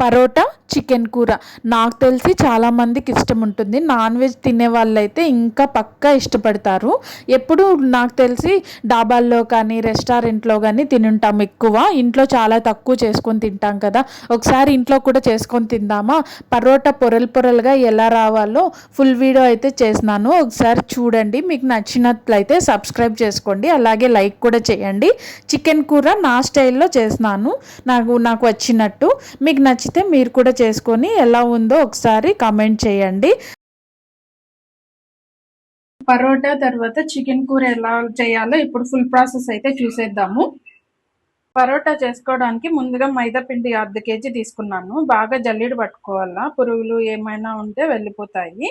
Parotta chicken కూర నాకు తెలిసి చాలామందికి ఇష్టం ఉంటుంది. నాన్ వెజ్ తినే వాళ్ళైతే ఇంకా పక్కా ఇష్టపడతారు. ఎప్పుడు నాకు తెలిసి డాబాల్లో కానీ రెస్టారెంట్లో కానీ తినుంటాం ఎక్కువ. ఇంట్లో చాలా తక్కువ చేసుకొని తింటాం కదా. ఒకసారి ఇంట్లో కూడా చేసుకొని తిందామా. పరోటా పొరలుగా ఎలా రావాలో ఫుల్ వీడియో అయితే చేసినాను, ఒకసారి చూడండి. మీకు నచ్చినట్లయితే సబ్స్క్రైబ్ చేసుకోండి, అలాగే లైక్ కూడా చేయండి. చికెన్ కూర నా స్టైల్లో చేసినాను, నాకు వచ్చినట్టు. మీకు నచ్చితే మీరు కూడా చేసుకొని ఎలా ఉందో ఒకసారి కామెంట్ చేయండి. పరోటా తర్వాత చికెన్ కూర ఎలా చేయాలో ఇప్పుడు ఫుల్ ప్రాసెస్ అయితే చూసేద్దాము. పరోటా చేసుకోవడానికి ముందుగా మైదా పిండి 1/2 kg తీసుకున్నాను. బాగా జల్లిడి పట్టుకోవాలా, పురుగులు ఏమైనా ఉంటే వెళ్ళిపోతాయి.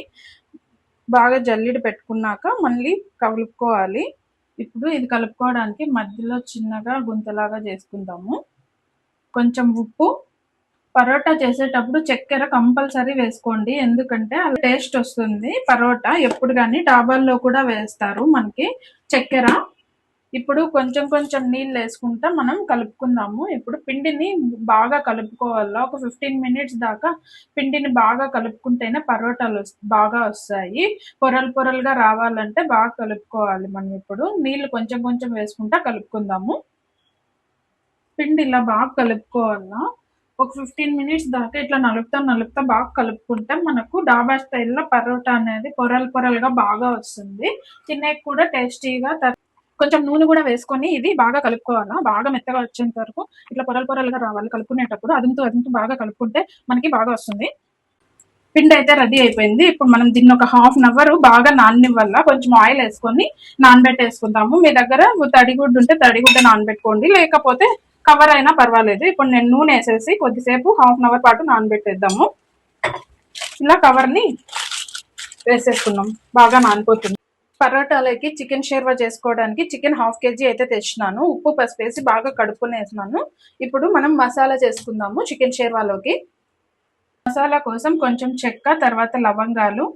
బాగా జల్లిడి పెట్టుకున్నాక మళ్ళీ కలుపుకోవాలి. ఇప్పుడు ఇది కలుపుకోవడానికి మధ్యలో చిన్నగా గుంతలాగా చేసుకుందాము. కొంచెం ఉప్పు, పరోటా చేసేటప్పుడు చక్కెర కంపల్సరీ వేసుకోండి, ఎందుకంటే అలా టేస్ట్ వస్తుంది. పరోటా ఎప్పుడు కానీ డాబాల్లో కూడా వేస్తారు మనకి చక్కెర. ఇప్పుడు కొంచెం కొంచెం నీళ్ళు వేసుకుంటా మనం కలుపుకుందాము. ఇప్పుడు పిండిని బాగా కలుపుకోవాలా. ఒక 15 minutes దాకా పిండిని బాగా కలుపుకుంటేనే పరోటాలు బాగా వస్తాయి. పొరలుగా రావాలంటే బాగా కలుపుకోవాలి. మనం ఇప్పుడు నీళ్ళు కొంచెం కొంచెం వేసుకుంటా కలుపుకుందాము. పిండి ఇలా బాగా కలుపుకోవాలా. ఒక 15 minutes దాకా ఇట్లా నలుపుతా బాగా కలుపుకుంటే మనకు డాబా స్టైల్లో పరోటా అనేది పొరలుగా బాగా వస్తుంది. తినేకి కూడా టేస్టీగా. కొంచెం నూనె కూడా వేసుకొని ఇది బాగా కలుపుకోవాలా. బాగా మెత్తగా వచ్చేంత వరకు ఇట్లా పొరలుగా రావాలి. కలుపుకునేటప్పుడు అదుముతూ బాగా కలుపుకుంటే మనకి బాగా వస్తుంది. పిండి అయితే రెడీ అయిపోయింది. ఇప్పుడు మనం దీన్ని ఒక 1/2 hour బాగా నాననివ్వాలా. కొంచెం ఆయిల్ వేసుకొని నానబెట్టేసుకుందాము. మీ దగ్గర తడిగుడ్డు ఉంటే తడిగుడ్డ నానబెట్టుకోండి, లేకపోతే కవర్ అయినా పర్వాలేదు. ఇప్పుడు నేను నూనె వేసేసి కొద్దిసేపు 1/2 hour పాటు నానబెట్టేద్దాము. ఇలా కవర్ని వేసేసుకున్నాం, బాగా నానిపోతుంది. పరోటాలకి చికెన్ షేర్వా చేసుకోవడానికి చికెన్ 1/2 kg అయితే తెచ్చినాను. ఉప్పు పసుపు వేసి బాగా కడుక్కొని వేసినాను. ఇప్పుడు మనం మసాలా చేసుకుందాము చికెన్ షేర్వాలోకి. మసాలా కోసం కొంచెం చెక్క, తర్వాత లవంగాలు,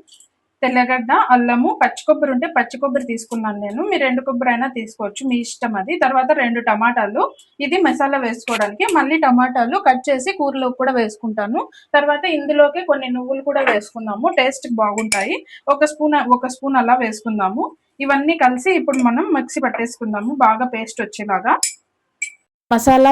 తెల్లగడ్డ, అల్లము, పచ్చి కొబ్బరి ఉంటే పచ్చి కొబ్బరి తీసుకున్నాను నేను. మీరు 2 కొబ్బరి అయినా తీసుకోవచ్చు, మీ ఇష్టం అది. తర్వాత 2 టమాటాలు, ఇది మసాలా వేసుకోవడానికి. మళ్ళీ టమాటాలు కట్ చేసి కూరలో కూడా వేసుకుంటాను. తర్వాత ఇందులోకి కొన్ని నువ్వులు కూడా వేసుకుందాము, టేస్ట్ బాగుంటాయి. ఒక స్పూన్ అలా వేసుకుందాము. ఇవన్నీ కలిసి ఇప్పుడు మనం మిక్సీ పట్టేసుకుందాము, బాగా పేస్ట్ వచ్చేలాగా. మసాలా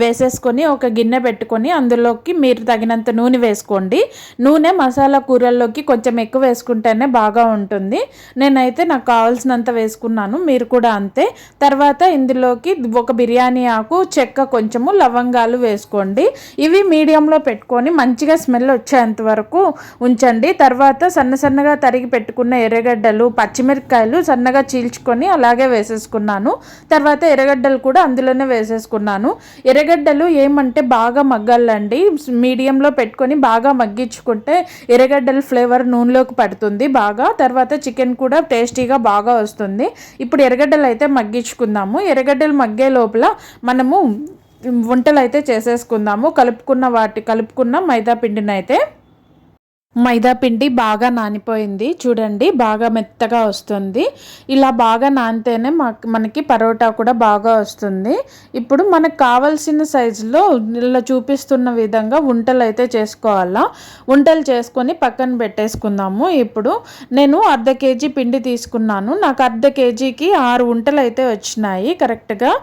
వేసేసుకొని ఒక గిన్నె పెట్టుకొని అందులోకి మీరు తగినంత నూనె వేసుకోండి. నూనె మసాలా కూరల్లోకి కొంచెం ఎక్కువ వేసుకుంటేనే బాగా ఉంటుంది. నేనైతే నాకు కావాల్సినంత వేసుకున్నాను, మీరు కూడా అంతే. తర్వాత ఇందులోకి ఒక బిర్యానీ ఆకు, చెక్క, కొంచెము లవంగాలు వేసుకోండి. ఇవి మీడియంలో పెట్టుకొని మంచిగా స్మెల్ వచ్చేంత వరకు ఉంచండి. తర్వాత సన్నగా తరిగి పెట్టుకున్న ఎర్రగడ్డలు, పచ్చిమిరపకాయలు సన్నగా చీల్చుకొని అలాగే వేసేసుకున్నాను. తర్వాత ఎర్రగడ్డలు కూడా అందులోనే వేసేసుకున్నాను. ఎర్రగడ్డలు ఏమంటే బాగా మగ్గాలండి. మీడియంలో పెట్టుకొని బాగా మగ్గించుకుంటే ఎర్రగడ్డల ఫ్లేవర్ నూనెలోకి పడుతుంది బాగా. తర్వాత చికెన్ కూడా టేస్టీగా బాగా వస్తుంది. ఇప్పుడు ఎర్రగడ్డలు అయితే మగ్గించుకుందాము. ఎర్రగడ్డలు మగ్గే లోపల మనము వంటలు అయితే చేసేసుకుందాము. కలుపుకున్న మైదా పిండిని అయితే. మైదా పిండి బాగా నానిపోయింది చూడండి, బాగా మెత్తగా వస్తుంది. ఇలా బాగా నానితేనే మనకి పరోటా కూడా బాగా వస్తుంది. ఇప్పుడు మనకు కావాల్సిన సైజులో ఇలా చూపిస్తున్న విధంగా వంటలు అయితే చేసుకోవాలా. వంటలు చేసుకొని పక్కన పెట్టేసుకుందాము. ఇప్పుడు నేను 1/2 kg పిండి తీసుకున్నాను. నాకు 1/2 kgకి 6 వంటలు అయితే వచ్చినాయి కరెక్ట్గా.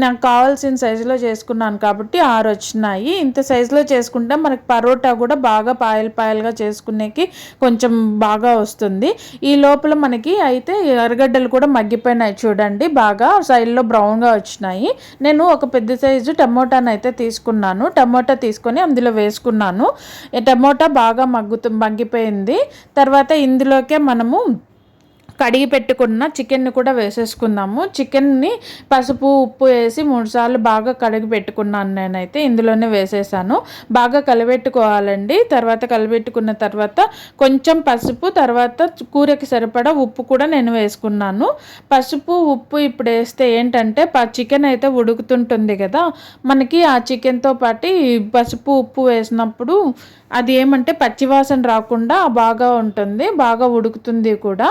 నాకు కావాల్సిన సైజులో చేసుకున్నాను కాబట్టి 6 వచ్చినాయి. ఇంత సైజులో చేసుకుంటే మనకి పరోటా కూడా బాగా పాయలుగా చేసుకునేకి కొంచెం బాగా వస్తుంది. ఈ లోపల మనకి అయితే ఎర్రగడ్డలు కూడా మగ్గిపోయినాయి చూడండి, బాగా సైడ్లో బ్రౌన్గా వచ్చినాయి. నేను ఒక పెద్ద సైజు టమోటాను అయితే తీసుకున్నాను. టమోటా తీసుకొని అందులో వేసుకున్నాను. టమోటా బాగా మగ్గిపోయింది. తర్వాత ఇందులోకే మనము కడిగి పెట్టుకున్న చికెన్ని కూడా వేసేసుకుందాము. చికెన్ని పసుపు ఉప్పు వేసి 3 సార్లు బాగా కడిగి పెట్టుకున్నాను నేనైతే. ఇందులోనే వేసేసాను. బాగా కలిపెట్టుకోవాలండి. తర్వాత కలిపెట్టుకున్న తర్వాత కొంచెం పసుపు, తర్వాత కూరకి సరిపడా ఉప్పు కూడా నేను వేసుకున్నాను. పసుపు ఉప్పు ఇప్పుడు వేస్తే ఏంటంటే చికెన్ అయితే ఉడుకుతుంటుంది కదా, మనకి ఆ చికెన్తో పాటు పసుపు ఉప్పు వేసినప్పుడు అది ఏమంటే పచ్చివాసన రాకుండా బాగా ఉంటుంది, బాగా ఉడుకుతుంది కూడా.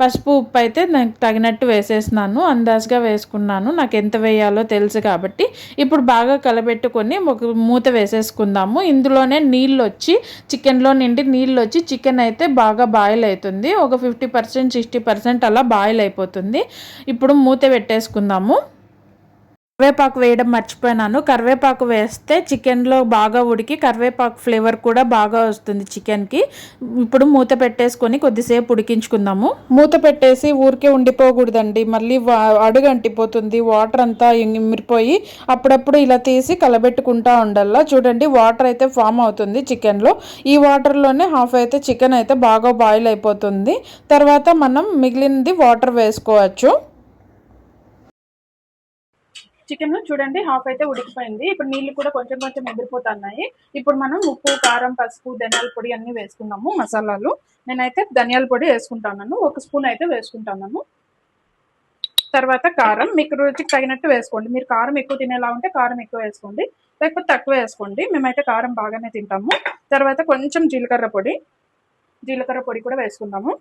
పసుపు ఉప్పు అయితే నాకు తగినట్టు వేసేసినాను, అందాజుగా వేసుకున్నాను, నాకు ఎంత వేయాలో తెలుసు కాబట్టి. ఇప్పుడు బాగా కలబెట్టుకొని ఒక మూత వేసేసుకుందాము. ఇందులోనే నీళ్ళు వచ్చి చికెన్లో నుండి నీళ్ళు వచ్చి చికెన్ అయితే బాగా బాయిల్ అవుతుంది. ఒక 50% 60% అలా బాయిల్ అయిపోతుంది. ఇప్పుడు మూత పెట్టేసుకుందాము. కరివేపాకు వేయడం మర్చిపోయినాను. కరివేపాకు వేస్తే చికెన్లో బాగా ఉడికి కరివేపాకు ఫ్లేవర్ కూడా బాగా వస్తుంది చికెన్కి. ఇప్పుడు మూత పెట్టేసుకొని కొద్దిసేపు ఉడికించుకుందాము. మూత పెట్టేసి ఊరికే ఉండిపోకూడదండి, మళ్ళీ అడుగు అంటిపోతుంది, వాటర్ అంతా ఇమిరిపోయి అప్పుడప్పుడు ఇలా తీసి కలబెట్టుకుంటా ఉండాలా. చూడండి వాటర్ అయితే ఫామ్ అవుతుంది చికెన్లో. ఈ వాటర్లోనే హాఫ్ అయితే చికెన్ అయితే బాగా బాయిల్ అయిపోతుంది. తర్వాత మనం మిగిలినది వాటర్ వేసుకోవచ్చు. చికెన్ చూడండి హాఫ్ అయితే ఉడికిపోయింది. ఇప్పుడు నీళ్ళు కూడా కొంచెం కొంచెం ఎగిరిపోతున్నాయి. ఇప్పుడు మనం ఉప్పు, కారం, పసుపు, ధనియాల పొడి అన్నీ వేసుకున్నాము. మసాలాలు నేనైతే ధనియాల పొడి వేసుకుంటున్నాను, 1 స్పూన్ అయితే వేసుకుంటున్నాను. తర్వాత కారం మీకు రుచికి తగినట్టు వేసుకోండి. మీరు కారం ఎక్కువ తినేలా ఉంటే కారం ఎక్కువ వేసుకోండి, లేకపోతే తక్కువ వేసుకోండి. మేమైతే కారం బాగానే తింటాము. తర్వాత కొంచెం జీలకర్ర పొడి కూడా వేసుకుందాము.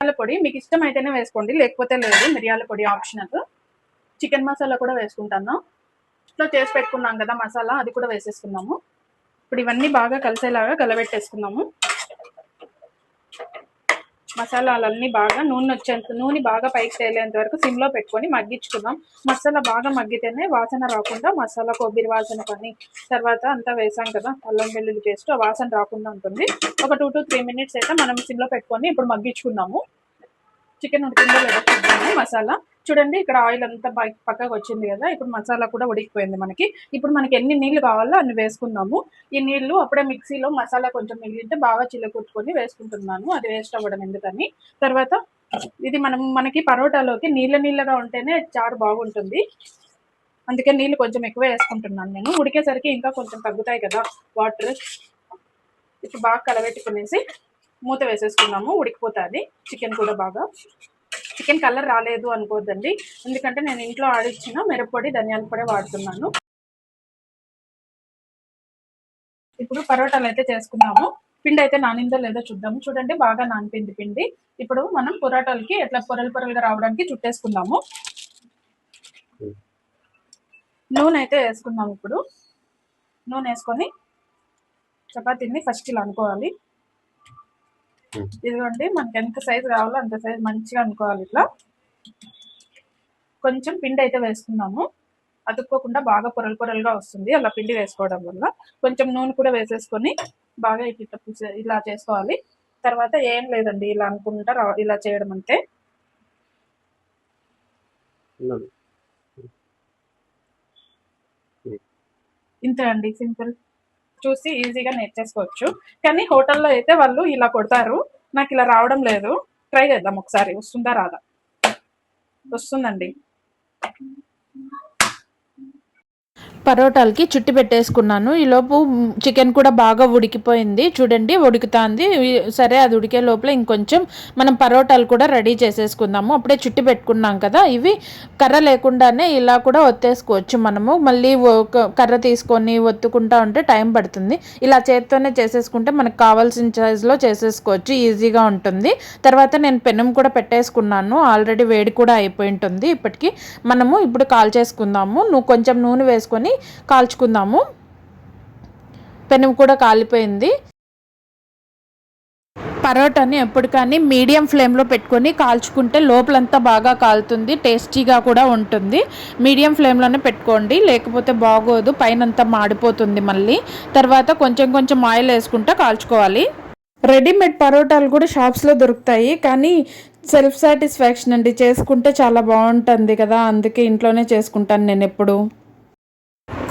మిరియాల పొడి మీకు ఇష్టం అయితేనే వేసుకోండి, లేకపోతే లేదు. మిరియాల పొడి ఆప్షనల్. చికెన్ మసాలా కూడా వేసుకుంటాను. ఇంట్లో చేసి పెట్టుకున్నాం కదా మసాలా, అది కూడా వేసేసుకున్నాము. ఇప్పుడు ఇవన్నీ బాగా కలిసేలాగా కలబెట్టేసుకున్నాము. మసాలాలన్నీ బాగా నూనె బాగా పైకి తేలేంత వరకు సిమ్లో పెట్టుకొని మగ్గించుకుందాం. మసాలా బాగా మగ్గితేనే వాసన రాకుండా, మసాలా కొబ్బరి వాసన కానీ తర్వాత అంతా వేసాం కదా అల్లం వెల్లుల్లి పేస్ట్, ఆ వాసన రాకుండా ఉంటుంది. ఒక 2 to 3 minutes అయితే మనం సిమ్లో పెట్టుకొని ఇప్పుడు మగ్గించుకుందాము. చికెన్ ఉడికిందో లేదో చూద్దాము. మసాలా చూడండి, ఇక్కడ ఆయిల్ అంతా పక్కకు వచ్చింది కదా. ఇప్పుడు మసాలా కూడా ఉడికిపోయింది మనకి. ఇప్పుడు మనకి ఎన్ని నీళ్లు కావాలో అన్ని వేసుకుందాము. ఈ నీళ్లు అప్పుడే మిక్సీలో మసాలా కొంచెం మిగిలితే బాగా చిల్లకొట్టుకొని వేసుకుంటున్నాను, అది వేస్ట్ అవ్వడం ఎందుకని. తర్వాత ఇది మనకి పరోటాలోకి నీళ్ళగా ఉంటేనే చారు బాగుంటుంది, అందుకే నీళ్ళు కొంచెం ఎక్కువ వేసుకుంటున్నాను నేను. ఉడికేసరికి ఇంకా కొంచెం తగ్గుతాయి కదా వాటర్. ఇప్పుడు బాగా కలబెట్టుకునేసి మూత వేసేసుకున్నాము, ఉడికిపోతుంది చికెన్ కూడా బాగా. చికెన్ కలర్ రాలేదు అనుకోవద్దండి, ఎందుకంటే నేను ఇంట్లో ఆడిచ్చిన మిరప్పొడి, ధనియాల పొడి వాడుతున్నాను. ఇప్పుడు పరోటాలు అయితే చేసుకున్నాము. పిండి అయితే నానిందో లేదో చూద్దాము. చూడండి బాగా నానిపోయింది పిండి. ఇప్పుడు మనం పరోటాలకి ఎట్లా పొరలుగా రావడానికి చుట్టేసుకుందాము. నూనె అయితే వేసుకుందాము. ఇప్పుడు నూనె వేసుకొని చపాతీని ఫస్ట్ ఇలా అనుకోవాలి. ఇదిగోండి మనకి ఎంత సైజు కావాలో అంత సైజు మంచిగా అనుకోవాలి. ఇట్లా కొంచెం పిండి అయితే వేసుకున్నాము, అతుక్కోకుండా బాగా పొరలుగా వస్తుంది అలా పిండి వేసుకోవడం వల్ల. కొంచెం నూనె కూడా వేసేసుకొని బాగా ఇలా చేసుకోవాలి. తర్వాత ఏం లేదండి, ఇలా అనుకుంటా ఇలా చేయడం అంతే. ఇంతే అండి, సింపుల్. చూసి ఈజీగా నేర్చేసుకోవచ్చు. కానీ హోటల్లో అయితే వాళ్ళు ఇలా కొడతారు, నాకు ఇలా రావడం లేదు. ట్రై చేద్దాం ఒకసారి, వస్తుందా రాదా. వస్తుందండి. పరోటాలకి చుట్టి పెట్టేసుకున్నాను. ఈలోపు చికెన్ కూడా బాగా ఉడికిపోయింది. చూడండి ఉడుకుతుంది. సరే అది ఉడికే లోపల ఇంకొంచెం మనం పరోటాలు కూడా రెడీ చేసేసుకుందాము. అప్పుడే చుట్టి పెట్టుకున్నాం కదా, ఇవి కర్ర లేకుండానే ఇలా కూడా ఒత్తేసుకోవచ్చు మనము. మళ్ళీ కర్ర తీసుకొని ఒత్తుకుంటా ఉంటే టైం పడుతుంది. ఇలా చేత్తోనే చేసేసుకుంటే మనకు కావాల్సిన సైజులో చేసేసుకోవచ్చు, ఈజీగా ఉంటుంది. తర్వాత నేను పెనం కూడా పెట్టేసుకున్నాను, ఆల్రెడీ వేడి కూడా అయిపోయి ఉంటుంది. ఇప్పటికి మనము ఇప్పుడు కాల్ చేసుకుందాము. కొంచెం నూనె వేసుకొని కాల్చుకుందాము. పెనం కూడా కాలిపోయింది. పరోటాని ఎప్పుడు కానీ మీడియం ఫ్లేమ్లో పెట్టుకొని కాల్చుకుంటే లోపలంతా బాగా కాలుతుంది, టేస్టీగా కూడా ఉంటుంది. మీడియం ఫ్లేమ్లోనే పెట్టుకోండి, లేకపోతే బాగోదు, పైనంతా మాడిపోతుంది మళ్ళీ. తర్వాత కొంచెం ఆయిల్ వేసుకుంటా కాల్చుకోవాలి. రెడీమేడ్ పరోటాలు కూడా షాప్స్లో దొరుకుతాయి, కానీ సెల్ఫ్ సాటిస్ఫాక్షన్ అండి, చేసుకుంటే చాలా బాగుంటుంది కదా, అందుకే ఇంట్లోనే చేసుకుంటాను నేను ఎప్పుడు.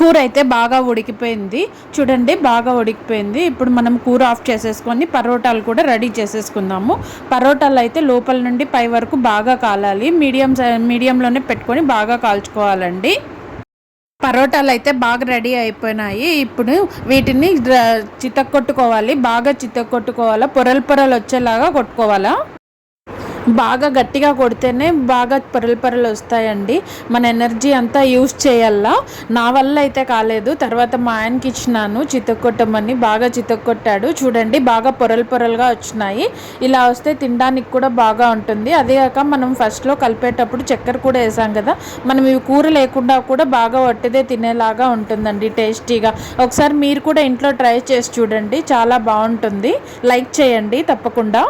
కూర అయితే బాగా ఉడికిపోయింది. చూడండి బాగా ఉడికిపోయింది. ఇప్పుడు మనం కూర ఆఫ్ చేసేసుకొని పరోటాలు కూడా రెడీ చేసేసుకుందాము. పరోటాలు అయితే లోపల నుండి పై వరకు బాగా కాలాలి, మీడియంలోనే పెట్టుకొని బాగా కాల్చుకోవాలండి. పరోటాలు అయితే బాగా రెడీ అయిపోయినాయి. ఇప్పుడు వీటిని చితక్కొట్టుకోవాలి, బాగా చితక్కొట్టుకోవాలా, పొరలు వచ్చేలాగా కొట్టుకోవాలా. బాగా గట్టిగా కొడితేనే బాగా పొరలు వస్తాయండి. మన ఎనర్జీ అంతా యూస్ చేయాలా. నా వల్ల అయితే కాలేదు, తర్వాత మా ఆయనకి ఇచ్చినాను చితక్కొట్టమని. బాగా చితక్కొట్టాడు. చూడండి బాగా పొరలుగా వచ్చినాయి. ఇలా వస్తే తినడానికి కూడా బాగా ఉంటుంది. అదే కాక మనం ఫస్ట్లో కలిపేటప్పుడు చక్కెర కూడా వేసాం కదా, మనం ఇవి కూర లేకుండా కూడా బాగా వట్టిదే తినేలాగా ఉంటుందండి టేస్టీగా. ఒకసారి మీరు కూడా ఇంట్లో ట్రై చేసి చూడండి, చాలా బాగుంటుంది. లైక్ చేయండి తప్పకుండా.